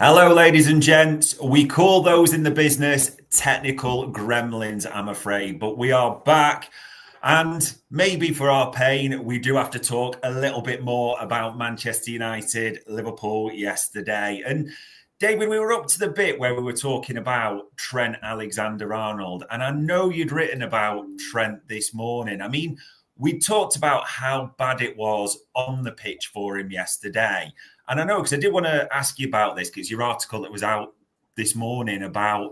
Hello, ladies and gents. We call those in the business technical gremlins, I'm afraid, but we are back. And maybe for our pain, we do have to talk a little bit more about Manchester United, Liverpool yesterday. And David, we were up to the bit where we were talking about Trent Alexander-Arnold. And I know you'd written about Trent this morning. I mean, we talked about how bad it was on the pitch for him yesterday. And I know, because I did want to ask you about this, because your article that was out this morning about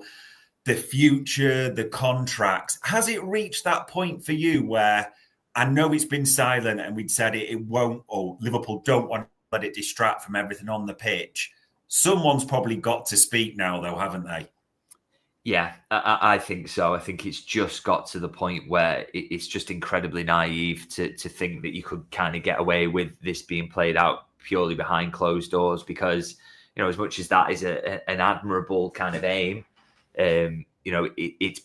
the future, the contracts, has it reached that point for you where I know it's been silent and we'd said it won't, or Liverpool don't want to let it distract from everything on the pitch? Someone's probably got to speak now, though, haven't they? Yeah, I think so. I think it's just got to the point where it's just incredibly naive to think that you could kind of get away with this being played out purely behind closed doors, because, you know, as much as that is an admirable kind of aim, it's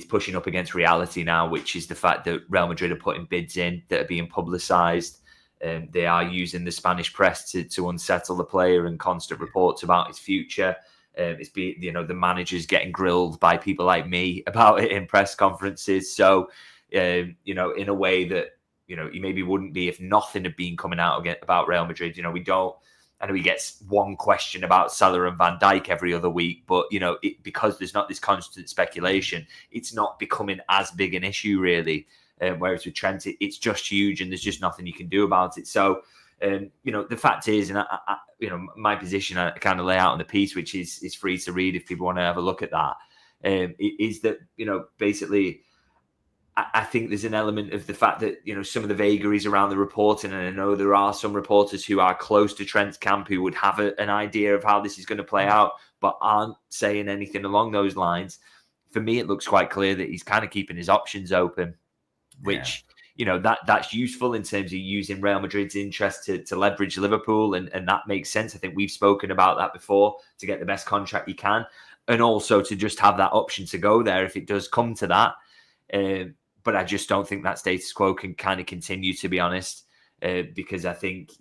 pushing up against reality now, which is the fact that Real Madrid are putting bids in that are being publicised. They are using the Spanish press to unsettle the player and constant reports about his future. The manager's getting grilled by people like me about it in press conferences. So, in a way that, he maybe wouldn't be if nothing had been coming out again about Real Madrid. I know he gets one question about Salah and Van Dijk every other week, but, because there's not this constant speculation, it's not becoming as big an issue, really. Whereas with Trent, it's just huge and there's just nothing you can do about it. So, the fact is, and my position I kind of lay out in the piece, which is free to read if people want to have a look at that, is that, basically, I think there's an element of the fact that, some of the vagaries around the reporting, and I know there are some reporters who are close to Trent's camp who would have an idea of how this is going to play out, but aren't saying anything along those lines. For me, it looks quite clear that he's kind of keeping his options open, which... Yeah. That's useful in terms of using Real Madrid's interest to leverage Liverpool, and that makes sense. I think we've spoken about that before, to get the best contract you can, and also to just have that option to go there if it does come to that. But I just don't think that status quo can kind of continue, to be honest, because I think,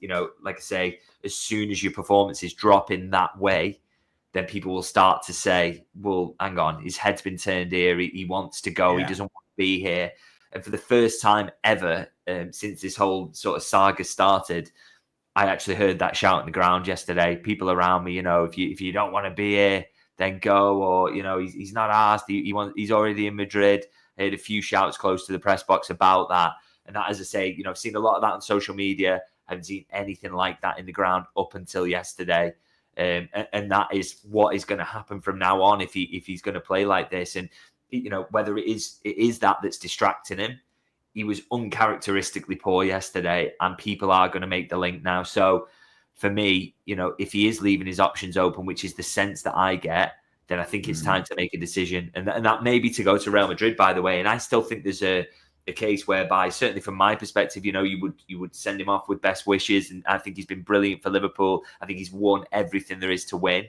like I say, as soon as your performances drop in that way, then people will start to say, well, hang on, his head's been turned here. He wants to go. Yeah. He doesn't want to be here. And for the first time ever, since this whole sort of saga started, I actually heard that shout on the ground yesterday. People around me, if you don't want to be here, then go. Or, he's not asked. He's already in Madrid. I heard a few shouts close to the press box about that. And that, as I say, I've seen a lot of that on social media. I haven't seen anything like that in the ground up until yesterday. And that is what is going to happen from now on if he's going to play like this. And whether it is that's distracting him. He was uncharacteristically poor yesterday, and people are going to make the link now. So for me, if he is leaving his options open, which is the sense that I get, then I think it's time to make a decision. And that may be to go to Real Madrid, by the way. And I still think there's a case whereby, certainly from my perspective, you would send him off with best wishes. And I think he's been brilliant for Liverpool. I think he's won everything there is to win.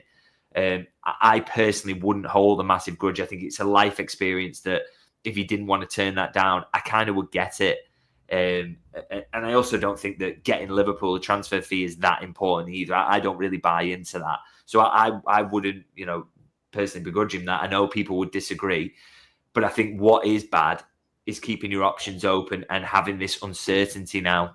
I personally wouldn't hold a massive grudge. I think it's a life experience that if he didn't want to turn that down, I kind of would get it. And I also don't think that getting Liverpool a transfer fee is that important either. I don't really buy into that. So I wouldn't, personally begrudge him that. I know people would disagree, but I think what is bad is keeping your options open and having this uncertainty now.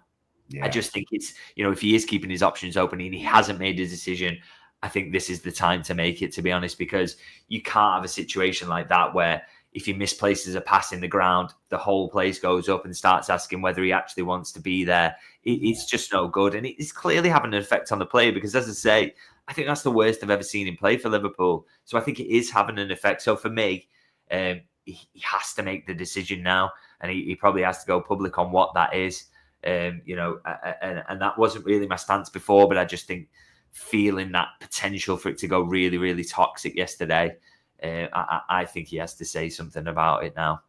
Yeah. I just think it's, if he is keeping his options open and he hasn't made a decision, I think this is the time to make it, to be honest, because you can't have a situation like that where if he misplaces a pass in the ground, the whole place goes up and starts asking whether he actually wants to be there. It's just no good. And it's clearly having an effect on the player because, as I say, I think that's the worst I've ever seen him play for Liverpool. So I think it is having an effect. So for me, he has to make the decision now, and he probably has to go public on what that is. And that wasn't really my stance before, but I just think feeling that potential for it to go really, really toxic yesterday, I think he has to say something about it now.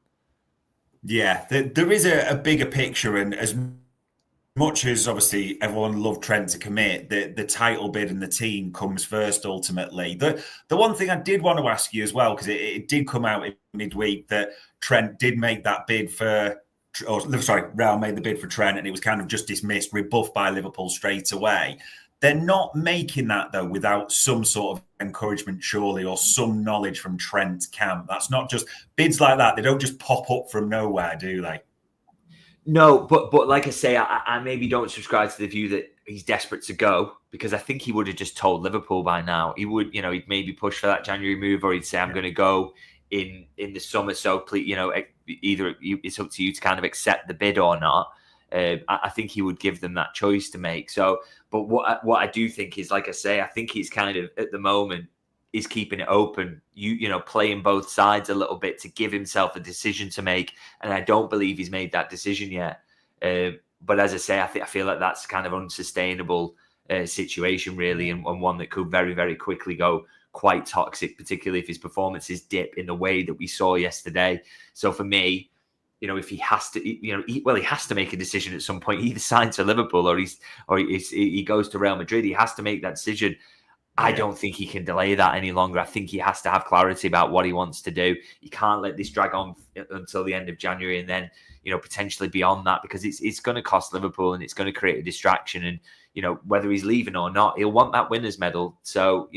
Yeah, there is a bigger picture, and as much as obviously everyone loved Trent to commit, the title bid and the team comes first ultimately. The one thing I did want to ask you as well, because it did come out in midweek that Trent did make that bid Real made the bid for Trent, and it was kind of just dismissed, rebuffed by Liverpool straight away. They're not making that, though, without some sort of encouragement, surely, or some knowledge from Trent camp. That's not just bids like that. They don't just pop up from nowhere, do they? No, but like I say, I maybe don't subscribe to the view that he's desperate to go, because I think he would have just told Liverpool by now. He would, he'd maybe push for that January move, or he'd say, I'm going to go in the summer. So please, either it's up to you to kind of accept the bid or not. I think he would give them that choice to make. So, but what I do think is, like I say, I think he's kind of at the moment is keeping it open, playing both sides a little bit to give himself a decision to make. And I don't believe he's made that decision yet. But as I say, I feel like that's kind of unsustainable situation, really, and one that could very, very quickly go quite toxic, particularly if his performances dip in the way that we saw yesterday. So for me, if he has to, he has to make a decision at some point. He either signs for Liverpool or he goes to Real Madrid. He has to make that decision. I don't think he can delay that any longer. I think he has to have clarity about what he wants to do. He can't let this drag on until the end of January, and then, potentially beyond that, because it's going to cost Liverpool and it's going to create a distraction. And, whether he's leaving or not, he'll want that winner's medal. So,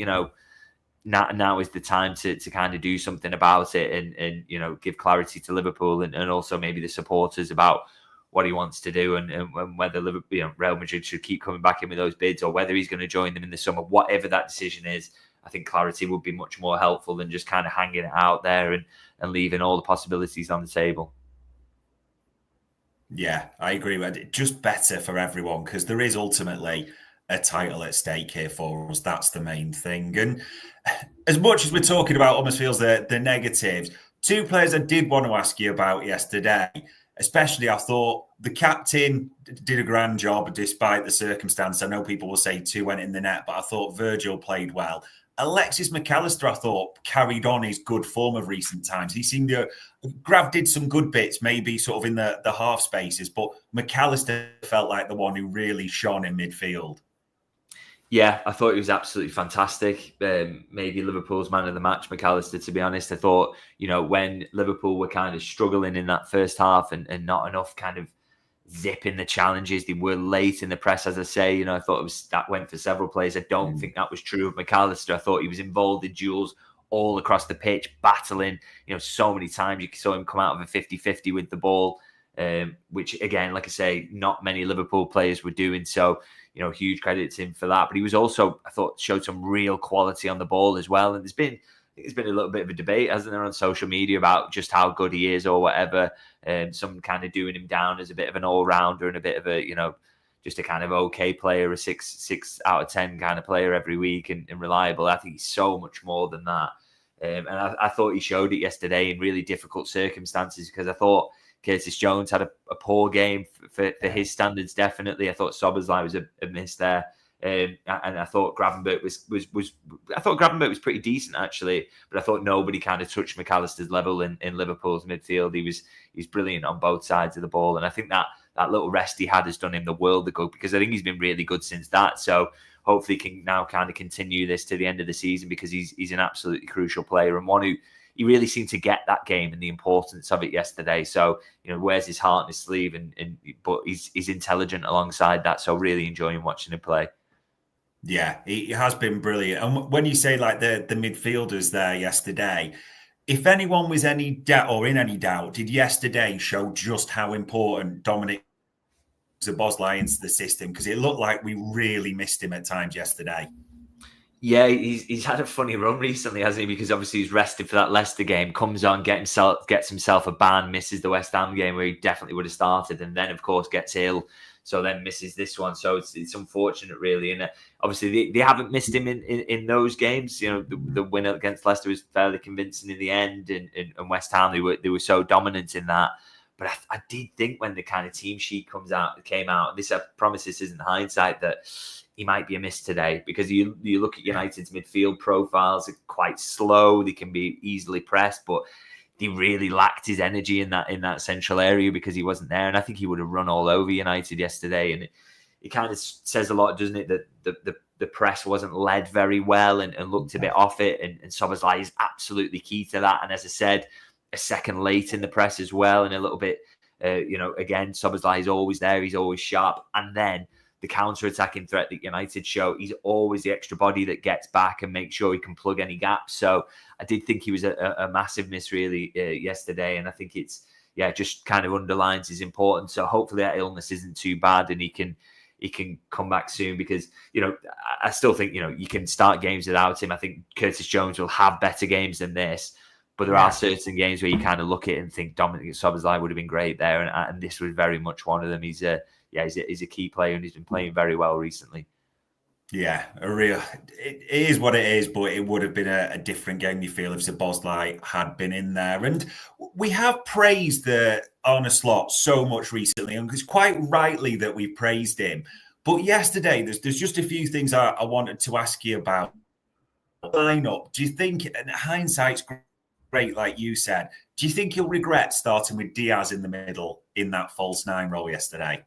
now is the time to kind of do something about it and give clarity to Liverpool and also maybe the supporters about what he wants to do and whether Liverpool, Real Madrid should keep coming back in with those bids, or whether he's going to join them in the summer. Whatever that decision is, I think clarity would be much more helpful than just kind of hanging it out there and leaving all the possibilities on the table. Yeah, I agree with it. Just better for everyone, because there is ultimately a title at stake here for us. That's the main thing. And as much as we're talking about almost feels the negatives, two players I did want to ask you about yesterday. Especially, I thought the captain did a grand job despite the circumstance. I know people will say 2 went in the net, but I thought Virgil played well. Alexis McAllister, I thought, carried on his good form of recent times. He seemed to Grav did some good bits, maybe sort of in the half spaces, but McAllister felt like the one who really shone in midfield. Yeah, I thought he was absolutely fantastic. Maybe Liverpool's man of the match, McAllister, to be honest. I thought, when Liverpool were kind of struggling in that first half and not enough kind of zip in the challenges, they were late in the press, as I say. I thought that went for several players. I don't think that was true of McAllister. I thought he was involved in duels all across the pitch, battling, so many times. You saw him come out of a 50-50 with the ball, which, again, like I say, not many Liverpool players were doing. So, huge credit to him for that. But he was also, I thought, showed some real quality on the ball as well. And there's been a little bit of a debate, hasn't there, on social media about just how good he is or whatever. Some kind of doing him down as a bit of an all-rounder and a bit of a, just a kind of okay player, a 6 out of 10 kind of player every week and reliable. I think he's so much more than that. And I thought he showed it yesterday in really difficult circumstances, because I thought Curtis Jones had a poor game for his standards, definitely. I thought Szoboszlai was a miss there. And I thought Gravenberch was pretty decent, actually, but I thought nobody kind of touched McAllister's level in Liverpool's midfield. He's brilliant on both sides of the ball, and I think that little rest he had has done him the world of good, because I think he's been really good since that. So hopefully he can now kind of continue this to the end of the season, because he's an absolutely crucial player and one who he really seemed to get that game and the importance of it yesterday. So, wears his heart in his sleeve, but he's intelligent alongside that. So really enjoying watching him play. Yeah, he has been brilliant. And when you say like the midfielders there yesterday, if anyone was in any doubt, did yesterday show just how important Dominic Szoboszlai into the system? Because it looked like we really missed him at times yesterday. Yeah, he's had a funny run recently, hasn't he? Because obviously he's rested for that Leicester game, comes on, gets himself a ban, misses the West Ham game where he definitely would have started, and then of course gets ill, so then misses this one. So it's unfortunate, really. And obviously they haven't missed him in those games. The winner against Leicester was fairly convincing in the end, and West Ham they were so dominant in that. But I did think when the kind of team sheet came out, this, I promise this isn't hindsight, that he might be a miss today, because you look at United's midfield profiles, they're quite slow, they can be easily pressed, but he really lacked his energy in that central area because he wasn't there. And I think he would have run all over United yesterday. And it kind of says a lot, doesn't it, that the press wasn't led very well and looked a bit off it. And Szoboszlai is absolutely key to that. And as I said, a second late in the press as well, and a little bit, again, Szoboszlai is always there, he's always sharp. And then the counter-attacking threat that United show. He's always the extra body that gets back and makes sure he can plug any gaps. So I did think he was a massive miss really yesterday, and I think it's just kind of underlines his importance. So hopefully that illness isn't too bad and he can come back soon, because I still think you can start games without him. I think Curtis Jones will have better games than this, but there are certain games where you kind of look at it and think Dominic Szoboszlai would have been great there, and this was very much one of them. He's a key player, and he's been playing very well recently. Yeah, it is what it is, but it would have been a different game, you feel, if Szoboszlai had been in there. And we have praised Arne Slot so much recently, and it's quite rightly that we praised him. But yesterday, there's just a few things I wanted to ask you about. Lineup, do you think, and hindsight's great, like you said, do you think he'll regret starting with Diaz in the middle in that false nine role yesterday?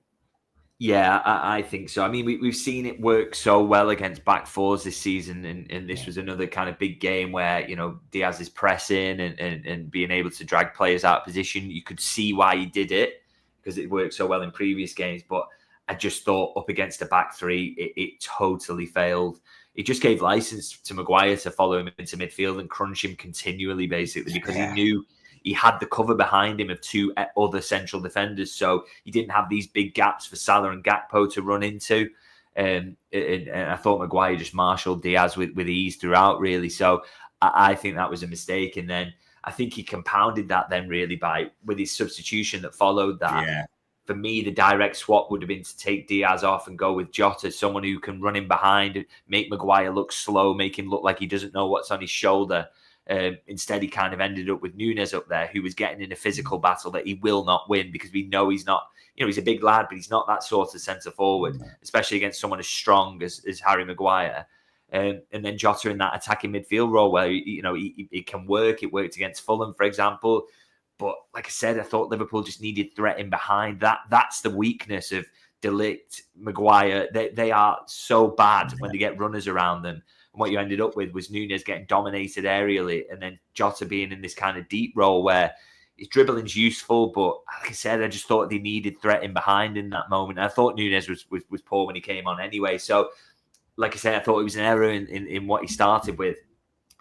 Yeah, I think so. I mean, we've seen it work so well against back fours this season, and this was another kind of big game where, Diaz is pressing and being able to drag players out of position. You could see why he did it, because it worked so well in previous games, but I just thought up against a back three, it totally failed. It just gave license to Maguire to follow him into midfield and crunch him continually, basically, because he knew he had the cover behind him of two other central defenders. So he didn't have these big gaps for Salah and Gakpo to run into. And I thought Maguire just marshalled Diaz with ease throughout, really. So I think that was a mistake. And then I think he compounded that then really with his substitution that followed that. Yeah. For me, the direct swap would have been to take Diaz off and go with Jota, someone who can run in behind, make Maguire look slow, make him look like he doesn't know what's on his shoulder. Instead, he kind of ended up with Núñez up there, who was getting in a physical battle that he will not win, because we know he's not, he's a big lad, but he's not that sort of centre forward, especially against someone as strong as Harry Maguire. And then Jota in that attacking midfield role where, it can work. It worked against Fulham, for example. But like I said, I thought Liverpool just needed threat in behind. That's the weakness of De Ligt, Maguire. They are so bad when they get runners around them. And what you ended up with was Núñez getting dominated aerially, and then Jota being in this kind of deep role where his dribbling's useful, but like I said, I just thought they needed threat in behind in that moment. And I thought Núñez was poor when he came on anyway. So, like I said, I thought it was an error in what he started with,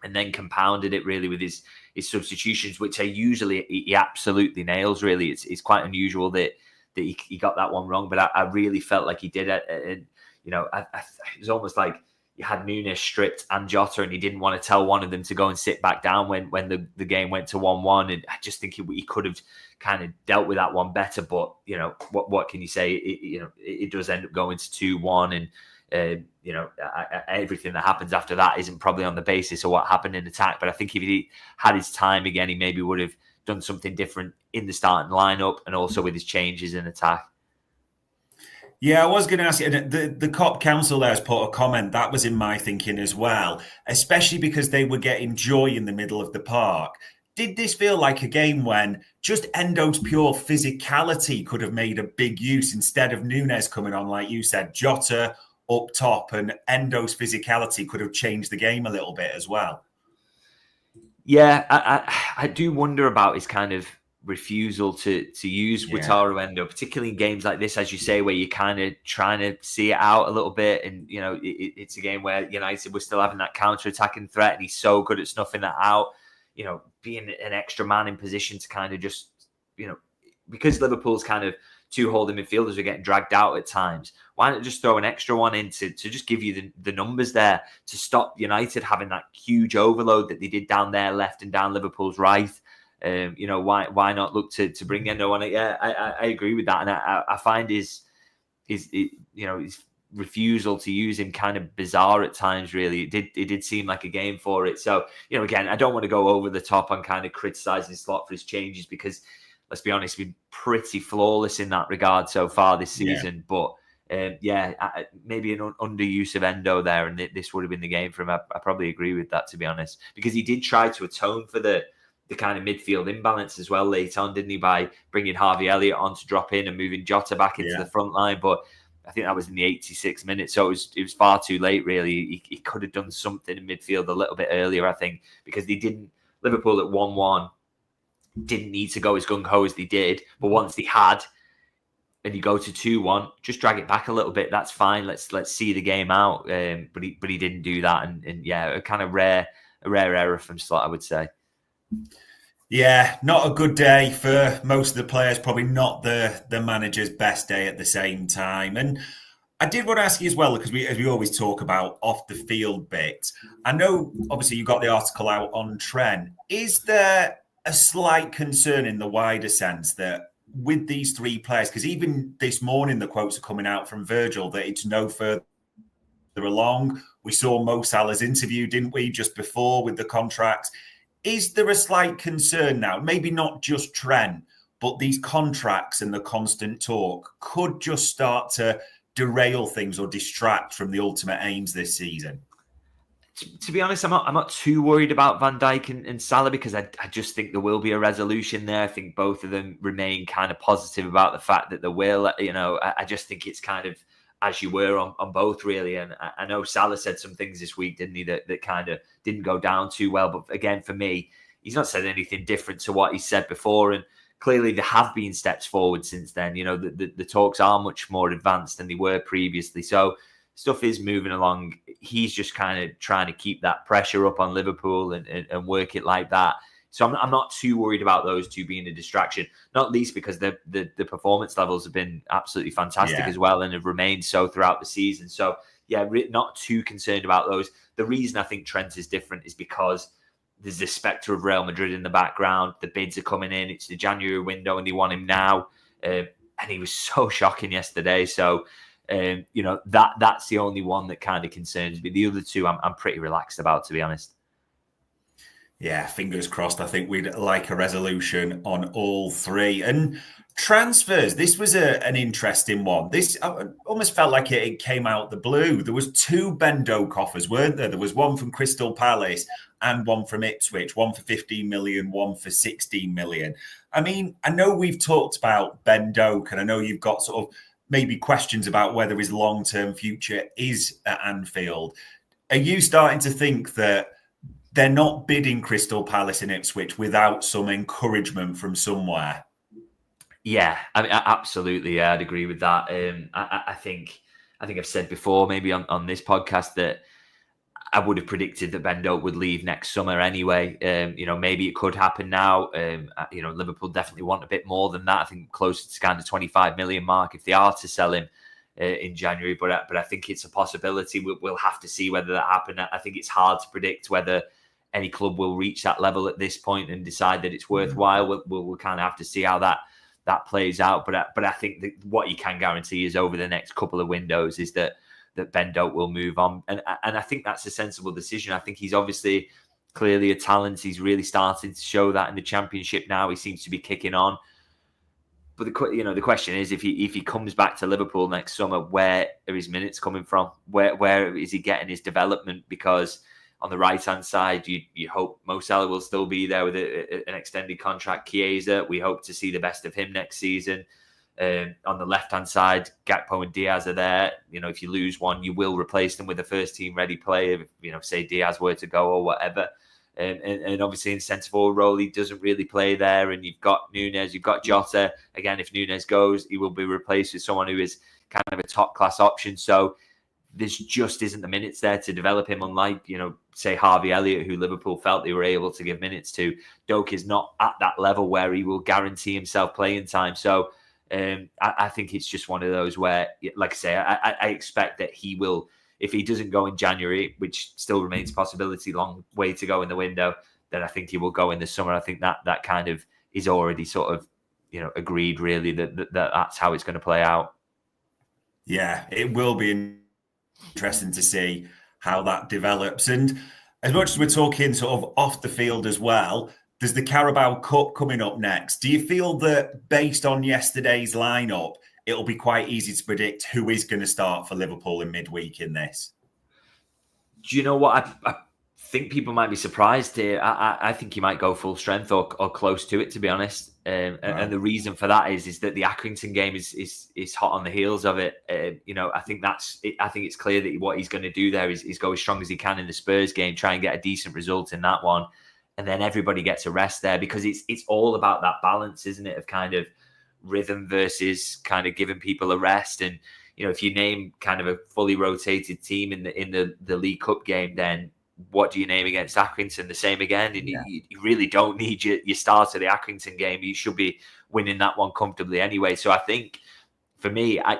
and then compounded it really with his substitutions, which are usually he absolutely nails. Really, it's quite unusual that he got that one wrong, but I really felt like he did it. And it was almost like you had Núñez stripped and Jota, and he didn't want to tell one of them to go and sit back down when the game went to 1-1. And I just think he could have kind of dealt with that one better. But what can you say? It does end up going to 2-1, and everything that happens after that isn't probably on the basis of what happened in attack. But I think if he had his time again, he maybe would have done something different in the starting lineup and also with his changes in attack. Yeah, I was going to ask you, the COP Council there has put a comment, that was in my thinking as well, especially because they were getting joy in the middle of the park. Did this feel like a game when just Endo's pure physicality could have made a big use instead of Núñez coming on, like you said, Jota up top, and Endo's physicality could have changed the game a little bit as well? Yeah, I do wonder about his kind of refusal to use Wataru Endo, particularly in games like this, as you say, where you're kind of trying to see it out a little bit. And, it's a game where United were still having that counter-attacking threat, and he's so good at snuffing that out, being an extra man in position to kind of just, because Liverpool's kind of two holding midfielders are getting dragged out at times. Why not just throw an extra one in to just give you the numbers there to stop United having that huge overload that they did down their left and down Liverpool's right? Why not look to bring Endo on it? Yeah, I agree with that, and I find his refusal to use him kind of bizarre at times. Really, it did seem like a game for it. So again, I don't want to go over the top on kind of criticizing Slot for his changes, because let's be honest, we've been pretty flawless in that regard so far this season. But maybe an underuse of Endo there, and this would have been the game for him. I probably agree with that, to be honest, because he did try to atone for the kind of midfield imbalance as well late on, didn't he, by bringing Harvey Elliott on to drop in and moving Jota back into the front line. But I think that was in the 86th minute, so it was far too late, really. He could have done something in midfield a little bit earlier, I think, because Liverpool at 1-1 didn't need to go as gung-ho as they did. But once they had, and you go to 2-1, just drag it back a little bit. That's fine. Let's see the game out. But he didn't do that, and yeah, a kind of rare error from Slot, I would say. Yeah, not a good day for most of the players. Probably not the manager's best day at the same time. And I did want to ask you as well, because as we always talk about off the field bits. I know, obviously, you got the article out on Trent. Is there a slight concern in the wider sense that with these three players, because even this morning the quotes are coming out from Virgil that it's no further along. We saw Mo Salah's interview, didn't we, just before with the contracts. Is there a slight concern now, maybe not just Trent, but these contracts and the constant talk could just start to derail things or distract from the ultimate aims this season? To be honest, I'm not too worried about Van Dijk and Salah, because I just think there will be a resolution there. I think both of them remain kind of positive about the fact that there will. I just think it's kind of as you were on both, really. And I know Salah said some things this week, didn't he, that kind of didn't go down too well. But again, for me, he's not said anything different to what he said before. And clearly there have been steps forward since then. The talks are much more advanced than they were previously. So stuff is moving along. He's just kind of trying to keep that pressure up on Liverpool and work it like that. So I'm not too worried about those two being a distraction, not least because the performance levels have been absolutely fantastic as well and have remained so throughout the season. So, yeah, not too concerned about those. The reason I think Trent is different is because there's this spectre of Real Madrid in the background. The bids are coming in. It's the January window and they want him now. And he was so shocking yesterday. So, that's the only one that kind of concerns me. The other two, I'm pretty relaxed about, to be honest. Yeah, fingers crossed. I think we'd like a resolution on all three. And transfers, this was an interesting one. This almost felt like it came out the blue. There was two Ben Doak offers, weren't there? There was one from Crystal Palace and one from Ipswich, one for 15 million, one for 16 million. I mean, I know we've talked about Ben Doak, and I know you've got sort of maybe questions about whether his long-term future is at Anfield. Are you starting to think that they're not bidding Crystal Palace and Ipswich without some encouragement from somewhere? Yeah, I mean, absolutely. Yeah, I'd agree with that. I think I've said before, maybe on this podcast, that I would have predicted that Ben Doak would leave next summer anyway. Maybe it could happen now. Liverpool definitely want a bit more than that. I think closer to kind of 25 million mark if they are to sell him in January. But I think it's a possibility. We'll have to see whether that happens. I think it's hard to predict whether any club will reach that level at this point and decide that it's worthwhile. We'll kind of have to see how that plays out. But I think that what you can guarantee is over the next couple of windows is that Ben Doak will move on. And I think that's a sensible decision. I think he's obviously clearly a talent. He's really starting to show that in the Championship now. He seems to be kicking on. But the question is, if he comes back to Liverpool next summer, where are his minutes coming from? Where is he getting his development? Because on the right-hand side, you hope Mo Salah will still be there with an extended contract. Chiesa, we hope to see the best of him next season. On the left-hand side, Gakpo and Diaz are there. If you lose one, you will replace them with a first-team ready player. Say Diaz were to go or whatever. And obviously in centre-forward role, he doesn't really play there. And you've got Núñez, you've got Jota. Again, if Núñez goes, he will be replaced with someone who is kind of a top-class option. So this just isn't the minutes there to develop him, unlike, say Harvey Elliott, who Liverpool felt they were able to give minutes to. Doak is not at that level where he will guarantee himself playing time. So I think it's just one of those where, like I say, I expect that he will, if he doesn't go in January, which still remains a possibility, long way to go in the window, then I think he will go in the summer. I think that kind of is already sort of, agreed, really, that's how it's going to play out. Yeah, it will be interesting to see how that develops. And as much as we're talking sort of off the field as well, there's the Carabao Cup coming up next. Do you feel that based on yesterday's lineup, it'll be quite easy to predict who is going to start for Liverpool in midweek in this? Do you know what? I think people might be surprised here. I think he might go full strength or close to it, to be honest. And the reason for that is that the Accrington game is hot on the heels of it. I think it's clear that what he's going to do there is go as strong as he can in the Spurs game, try and get a decent result in that one. And then everybody gets a rest there, because it's all about that balance, isn't it? Of kind of rhythm versus kind of giving people a rest. And if you name kind of a fully rotated team in the League Cup game, then what do you name against Accrington? The same again. And you really don't need your start of the Accrington game. You should be winning that one comfortably anyway. So I think, for me, I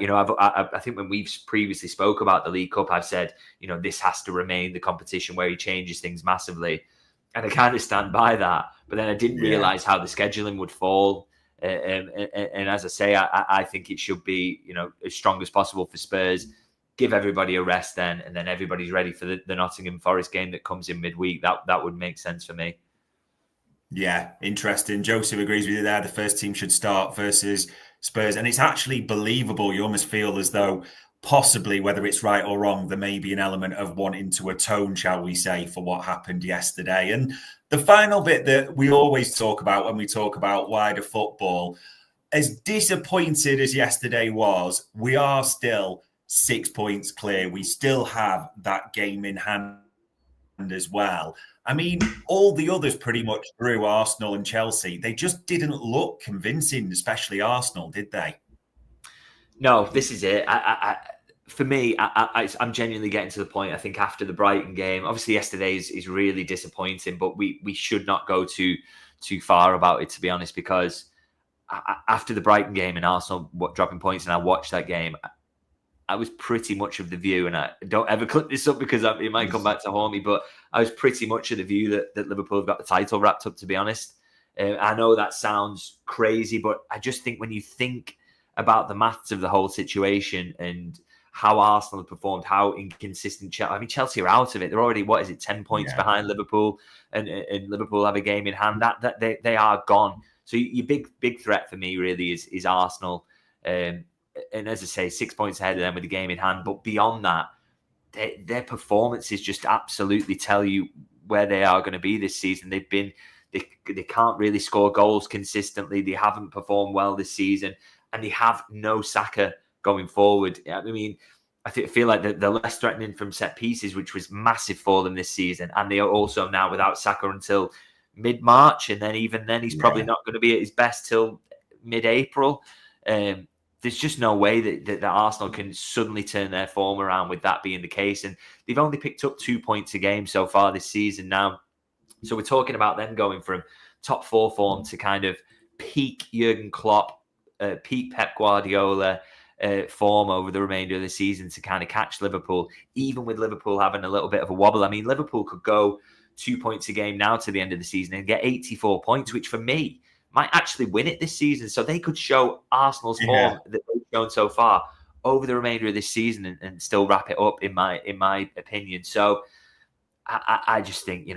think when we've previously spoke about the League Cup, I've said, this has to remain the competition where he changes things massively. And I kind of stand by that. But then I didn't realise how the scheduling would fall. And as I say, I think it should be, as strong as possible for Spurs. Give everybody a rest then, and then everybody's ready for the Nottingham Forest game that comes in midweek. That would make sense for me. Yeah, interesting. Joseph agrees with you there. The first team should start versus Spurs. And it's actually believable. You almost feel as though possibly, whether it's right or wrong, there may be an element of wanting to atone, shall we say, for what happened yesterday. And the final bit that we always talk about when we talk about wider football, as disappointed as yesterday was, we are still 6 points clear. We still have that game in hand as well. I mean, all the others pretty much drew, Arsenal and Chelsea. They just didn't look convincing, especially Arsenal, did they? No, this is it. For me, I'm genuinely getting to the point, I think, after the Brighton game. Obviously, yesterday is really disappointing, but we should not go too far about it, to be honest, because after the Brighton game and Arsenal dropping points, and I watched that game, I was pretty much of the view, and I don't ever clip this up because it might come back to haunt me, but I was pretty much of the view that Liverpool have got the title wrapped up, to be honest. I know that sounds crazy, but I just think when you think about the maths of the whole situation and how Arsenal have performed, how inconsistent Chelsea are out of it. They're already, 10 points behind Liverpool, and Liverpool have a game in hand. That they are gone. So your big threat for me really is Arsenal. And as I say, 6 points ahead of them with the game in hand. But beyond that, their performances just absolutely tell you where they are going to be this season. They can't really score goals consistently. They haven't performed well this season, and they have no Saka going forward. I mean, I feel like they're less threatening from set pieces, which was massive for them this season. And they are also now without Saka until mid-March, and then even then he's probably not going to be at his best till mid-April. There's just no way that Arsenal can suddenly turn their form around with that being the case. And they've only picked up 2 points a game so far this season now. So we're talking about them going from top four form to kind of peak Jurgen Klopp, peak Pep Guardiola form over the remainder of the season to kind of catch Liverpool, even with Liverpool having a little bit of a wobble. I mean, Liverpool could go 2 points a game now to the end of the season and get 84 points, which for me might actually win it this season. So they could show Arsenal's form that they've shown so far over the remainder of this season and still wrap it up, in my opinion. So I just think,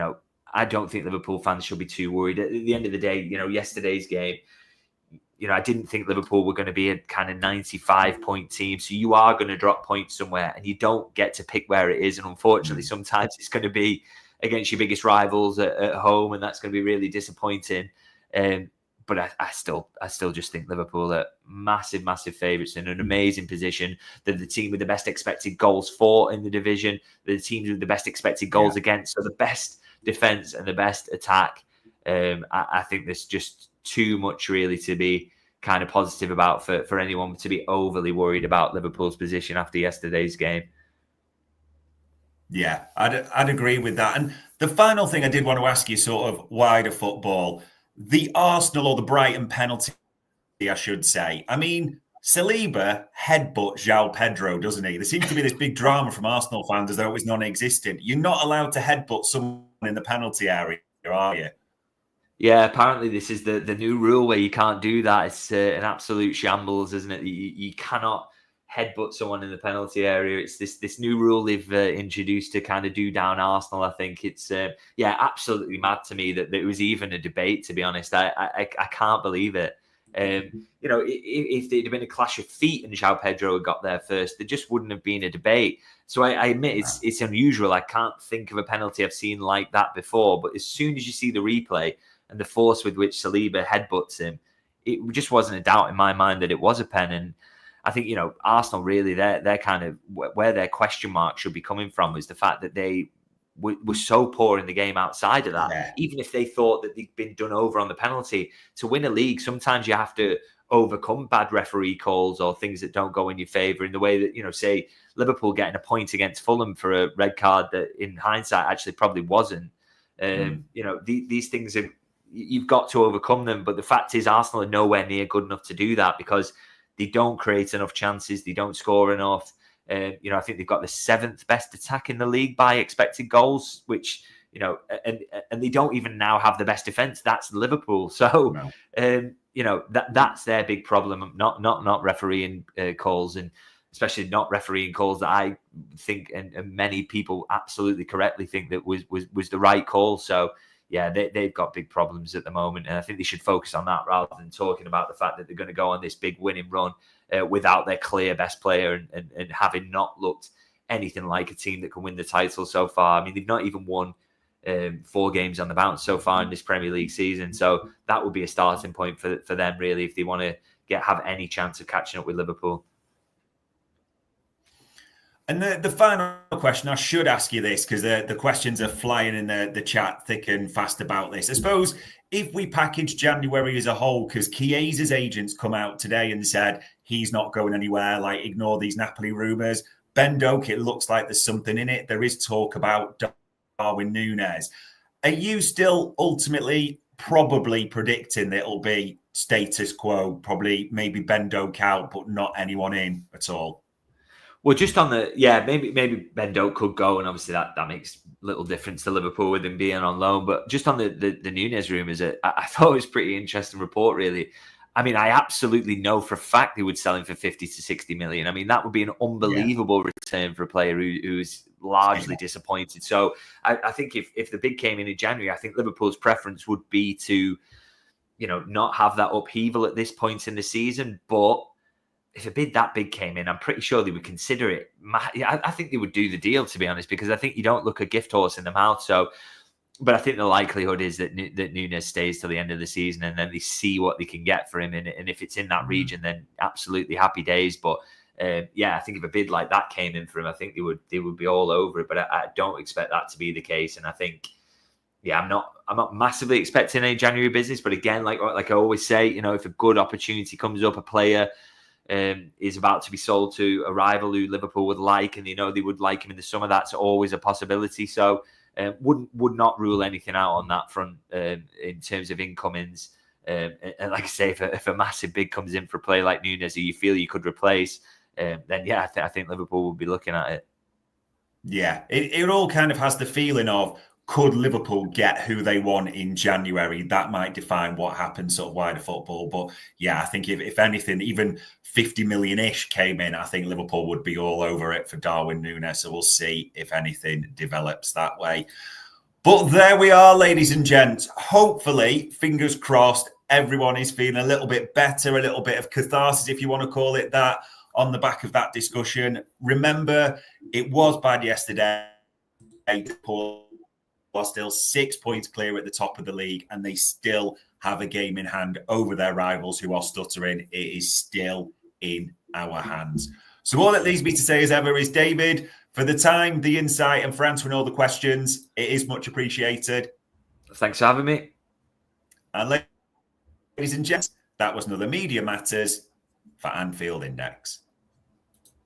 I don't think Liverpool fans should be too worried. At the end of the day, yesterday's game, I didn't think Liverpool were going to be a kind of 95-point team. So you are going to drop points somewhere and you don't get to pick where it is. And unfortunately, sometimes it's going to be against your biggest rivals at home, and that's going to be really disappointing. But I still just think Liverpool are massive favourites in an amazing position. They're the team with the best expected goals for in the division. They're the teams with the best expected goals against. So the best defence and the best attack. I think there's just too much really to be kind of positive about for anyone to be overly worried about Liverpool's position after yesterday's game. Yeah, I'd agree with that. And the final thing I did want to ask you, sort of wider football, the Arsenal or the Brighton penalty, I should say. I mean, Saliba headbutts João Pedro, doesn't he? There seems to be this big drama from Arsenal fans as though it was non-existent. You're not allowed to headbutt someone in the penalty area, are you? Yeah, apparently this is the new rule where you can't do that. It's an absolute shambles, isn't it? You cannot headbutt someone in the penalty area. It's this new rule they've introduced to kind of do down Arsenal. I think it's absolutely mad to me that it was even a debate, to be honest. I can't believe it. If there'd been a clash of feet and João Pedro had got there first, there just wouldn't have been a debate. So I admit it's unusual. I can't think of a penalty I've seen like that before. But as soon as you see the replay and the force with which Saliba headbutts him, it just wasn't a doubt in my mind that it was a pen. And I think, Arsenal really, they're kind of where their question mark should be coming from is the fact that they were so poor in the game outside of that. Yeah. Even if they thought that they'd been done over on the penalty, to win a league, sometimes you have to overcome bad referee calls or things that don't go in your favour in the way that, you know, say Liverpool getting a point against Fulham for a red card that in hindsight actually probably wasn't. You know, these things are, you've got to overcome them. But the fact is Arsenal are nowhere near good enough to do that because they don't create enough chances. They don't score enough. You know, I think they've got the 7th best attack in the league by expected goals, which, you know, and they don't even now have the best defence. That's Liverpool. So, you know, that's their big problem. Not refereeing calls, and especially not refereeing calls that I think and many people absolutely correctly think that was the right call. So yeah, they've got big problems at the moment, and I think they should focus on that rather than talking about the fact that they're going to go on this big winning run without their clear best player and having not looked anything like a team that can win the title so far. I mean, they've not even won 4 games on the bounce so far in this Premier League season. So that would be a starting point for them, really, if they want to have any chance of catching up with Liverpool. And the final question, I should ask you this because the questions are flying in the chat thick and fast about this. I suppose if we package January as a whole, because Chiesa's agents come out today and said he's not going anywhere, like ignore these Napoli rumours. Ben Doak, it looks like there's something in it. There is talk about Darwin Núñez. Are you still ultimately probably predicting that it'll be status quo, probably maybe Ben Doak out, but not anyone in at all? Well, just on the, maybe Ben Doak could go, and obviously that makes little difference to Liverpool with him being on loan. But just on the Núñez rumours, I thought it was a pretty interesting report, really. I mean, I absolutely know for a fact they would sell him for 50 to 60 million. I mean, that would be an unbelievable return for a player who's largely disappointed. So I think if the bid came in January, I think Liverpool's preference would be to, you know, not have that upheaval at this point in the season. But if a bid that big came in, I'm pretty sure they would consider it. I think they would do the deal, to be honest, because I think you don't look a gift horse in the mouth. So, but I think the likelihood is that Núñez stays till the end of the season, and then they see what they can get for him. And if it's in that region, then absolutely happy days. But I think if a bid like that came in for him, I think they would be all over it. But I don't expect that to be the case. And I think, I'm not massively expecting any January business. But again, like I always say, you know, if a good opportunity comes up, a player is about to be sold to a rival who Liverpool would like, and they know they would like him in the summer, that's always a possibility. So would not rule anything out on that front in terms of incomings. And like I say, if a massive bid comes in for a player like Núñez who you feel you could replace, then I think Liverpool will be looking at it. Yeah, it all kind of has the feeling of, could Liverpool get who they want in January? That might define what happens sort of wider football. But yeah, I think if anything, even 50 million-ish came in, I think Liverpool would be all over it for Darwin Núñez. So we'll see if anything develops that way. But there we are, ladies and gents. Hopefully, fingers crossed, everyone is feeling a little bit better, a little bit of catharsis, if you want to call it that, on the back of that discussion. Remember, it was bad yesterday. Liverpool are still 6 points clear at the top of the league, and they still have a game in hand over their rivals who are stuttering. It is still in our hands. So all it leaves me to say as ever is, David, for the time, the insight, and for answering all the questions, it is much appreciated. Thanks for having me. And ladies and gents, that was another Media Matters for Anfield Index.